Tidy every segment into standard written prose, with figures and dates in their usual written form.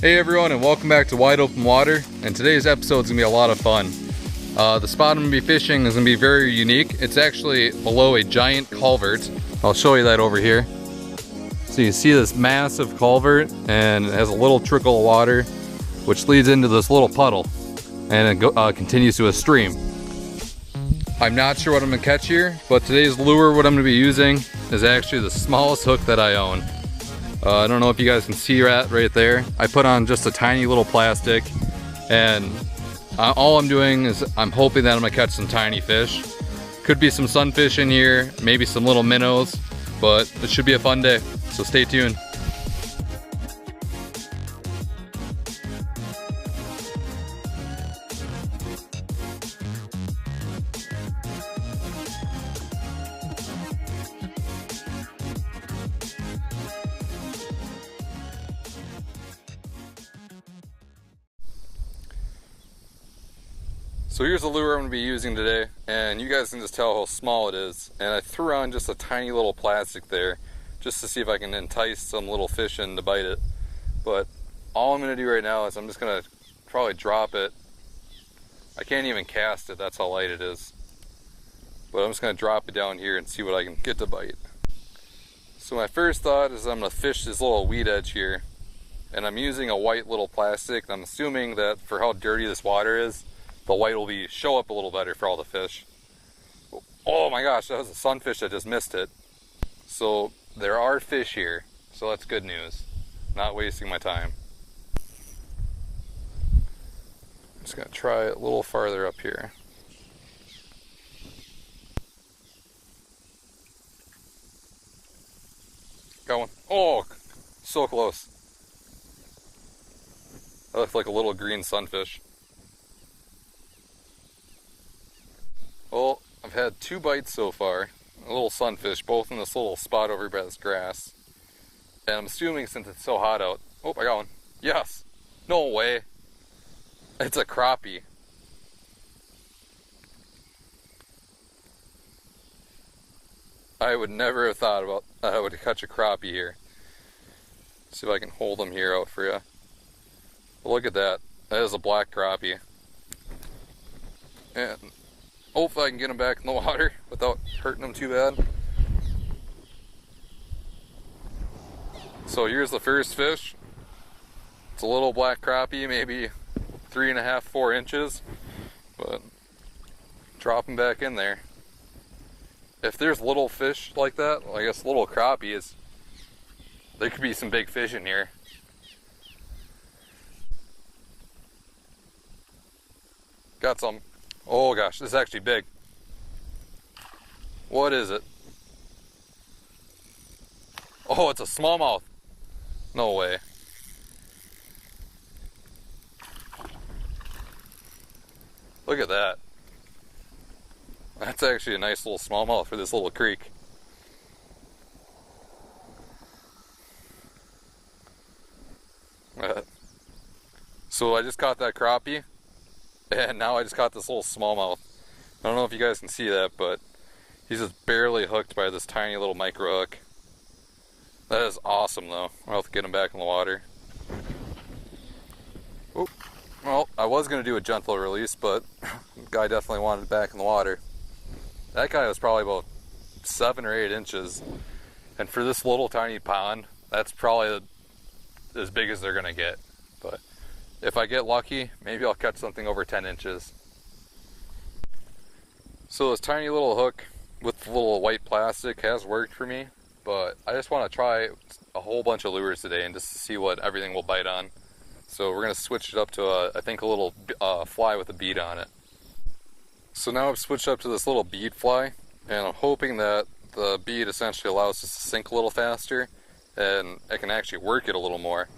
Hey everyone, and welcome back to Wide Open Water. And today's episode is going to be a lot of fun. The spot I'm going to be fishing is going to be very unique. It's actually below a giant culvert. I'll show you that over here. So you see this massive culvert, and it has a little trickle of water which leads into this little puddle, and it continues to a stream. I'm not sure what I'm going to catch here, but today's lure, what I'm going to be using, is actually the smallest hook that I own. I don't know if you guys can see that right there. I put on just a tiny little plastic, and all I'm doing is I'm hoping that I'm gonna catch some tiny fish. Could be some sunfish in here, maybe some little minnows, but it should be a fun day, so stay tuned. So here's the lure I'm going to be using today, and you guys can just tell how small it is. And I threw on just a tiny little plastic there just to see if I can entice some little fish in to bite it. But all I'm going to do right now is I'm just going to probably drop it. I can't even cast it, that's how light it is. But I'm just going to drop it down here and see what I can get to bite. So my first thought is I'm going to fish this little weed edge here. And I'm using a white little plastic, and I'm assuming that for how dirty this water is, the white will show up a little better for all the fish. Oh my gosh, that was a sunfish that just missed it. So there are fish here, so that's good news. Not wasting my time. I'm just gonna try it a little farther up here. Got one. Oh, so close. That looks like a little green sunfish. Well, I've had 2 bites so far, a little sunfish, both in this little spot over by this grass. And I'm assuming since it's so hot out, oh, I got one. Yes! No way! It's a crappie. I would never have thought about I would catch a crappie here. See if I can hold them here out for you. But look at that. That is a black crappie. And hopefully I can get them back in the water without hurting them too bad. So here's the first fish. It's a little black crappie, maybe 3.5, 4 inches. But drop them back in there. If there's little fish like that, well, I guess little crappies, there could be some big fish in here. Got some. Oh gosh, this is actually big. What is it? Oh, it's a smallmouth. No way. Look at that. That's actually a nice little smallmouth for this little creek. So I just caught that crappie. And now I just caught this little smallmouth. I don't know if you guys can see that, but he's just barely hooked by this tiny little micro hook. That is awesome though. I'll have to get him back in the water. Oh, well, I was going to do a gentle release, but the guy definitely wanted it back in the water. That guy was probably about 7 or 8 inches. And for this little tiny pond, that's probably as big as they're going to get. But if I get lucky, maybe I'll catch something over 10 inches. So this tiny little hook with the little white plastic has worked for me, but I just want to try a whole bunch of lures today and just see what everything will bite on. So we're going to switch it up to I think a little fly with a bead on it. So now I've switched up to this little bead fly, and I'm hoping that the bead essentially allows us to sink a little faster, and I can actually work it a little more.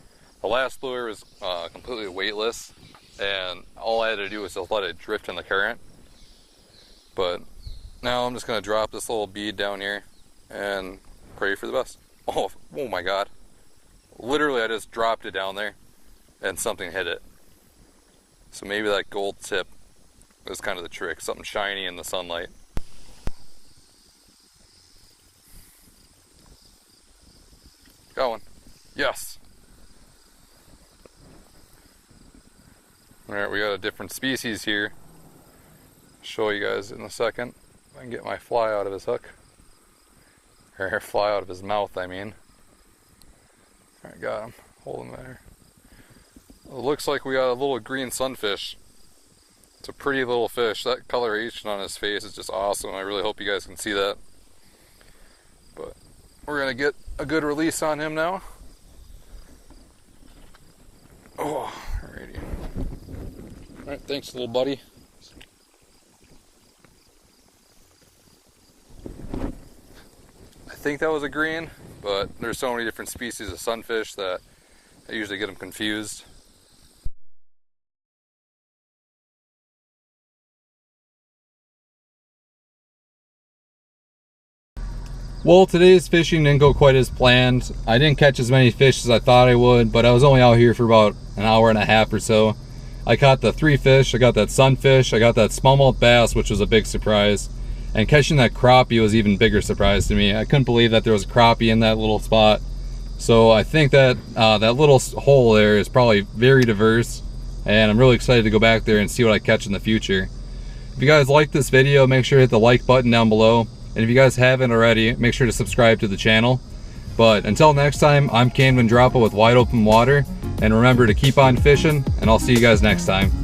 The last lure was completely weightless, and all I had to do was just let it drift in the current. But now I'm just going to drop this little bead down here and pray for the best. Oh my god. Literally I just dropped it down there and something hit it. So maybe that gold tip was kind of the trick, something shiny in the sunlight. Got one. Yes. Alright, we got a different species here. Show you guys in a second. I can get my fly out of his hook. Or fly out of his mouth, I mean. Alright, got him. Hold him there. It looks like we got a little green sunfish. It's a pretty little fish. That coloration on his face is just awesome. I really hope you guys can see that. But we're gonna get a good release on him now. Oh, alrighty. Alright, thanks little buddy. I think that was a green, but there's so many different species of sunfish that I usually get them confused. Well, today's fishing didn't go quite as planned. I didn't catch as many fish as I thought I would, but I was only out here for about an hour and a half or so. I caught the 3 fish, I got that sunfish, I got that smallmouth bass, which was a big surprise. And catching that crappie was even bigger surprise to me. I couldn't believe that there was a crappie in that little spot. So I think that that little hole there is probably very diverse, and I'm really excited to go back there and see what I catch in the future. If you guys like this video, make sure to hit the like button down below. And if you guys haven't already, make sure to subscribe to the channel. But until next time, I'm Camden Droppa with Wide Open Water. And remember to keep on fishing, and I'll see you guys next time.